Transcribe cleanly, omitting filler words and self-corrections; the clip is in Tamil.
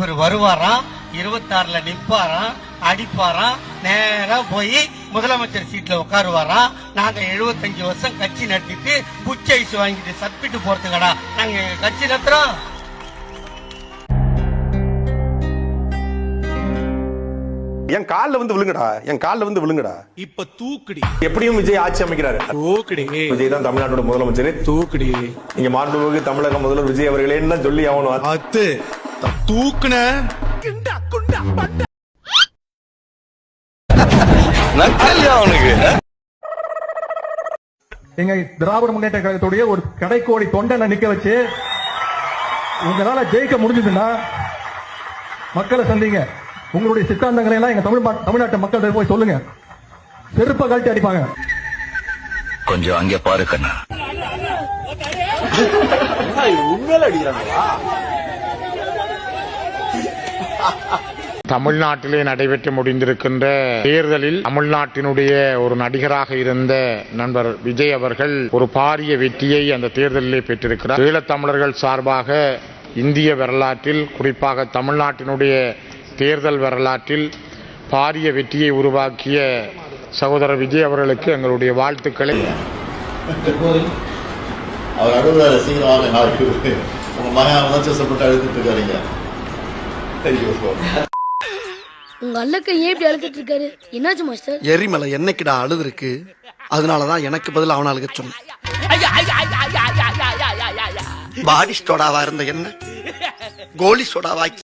இவர் வருவாராம், 26ல நிப்பாராம், அடிப்பாராம், நேரா போய் முதலமைச்சர் சீட்ல உட்காருவாராம். நாங்க 75 வருஷம் கட்சி நடத்திட்டு புச்ச ஐஸ் வாங்கிட்டு சப்பிட்டு போறதுக்கடா நாங்க கட்சி நடத்துறோம். என் கால்ல வந்து விழுங்கடா, என் கால்ல வந்து விழுங்கடா. இப்ப தூக்குடி. எப்படியும் விஜய் ஆட்சி அமைக்கிறாரு. தூக்குடி. விஜய் தான் தமிழ்நாட்டோட முதலமைச்சர். தூக்குடி. நீங்க மாண்புமிகு தமிழக முதல்வர் விஜய் அவர்களேன்னு தான் சொல்லி ஆகணும். அத்து தூக்குன எங்க திராவிட முன்னேற்ற கழகத்துடைய ஒரு கடைக்கோடி தொண்டனை நிக்க வச்சு உங்களால ஜெயிக்க முடிஞ்சதுன்னா மக்களை சந்திங்க. உங்களுடைய சித்தாந்தங்களை எல்லாம் எங்க தமிழ்நாட்டு மக்கள் போய் சொல்லுங்க. செருப்ப கழட்டி அடிப்பாங்க. கொஞ்சம் அங்கே பாரு கண்ணா. தமிழ்நாட்டிலே நடைபெற்று முடிந்திருக்கின்ற தேர்தலில் தமிழ்நாட்டினுடைய ஒரு நடிகராக இருந்த நண்பர் விஜய் அவர்கள் ஒரு பாரிய வெற்றியை அந்த தேர்தலிலே பெற்றிருக்கிறார். ஈழத்தமிழர்கள் சார்பாக இந்திய வரலாற்றில், குறிப்பாக தமிழ்நாட்டினுடைய தேர்தல் வரலாற்றில் பாரிய வெற்றியை உருவாக்கிய சகோதரர் விஜய் அவர்களுக்கு எங்களுடைய வாழ்த்துக்களை. அவர் அழுதாரு, சீக்கிரமாக உங்க மகன் உணர்ச்சப்பட்டு அழுதுட்டு இருக்காருங்க. உங்க அல்லக்க ஏன் இப்படி அழுதுட்டு இருக்காரு? என்னாச்சு மாஸ்டர்? எரிமலை என்னைக்குடா அழுது இருக்கு, அதனாலதான் எனக்கு பதில் அவனை அழுக சொன்னேன். பாடி சோடாவா இருந்த என்ன கோலி சோடாவாக்கி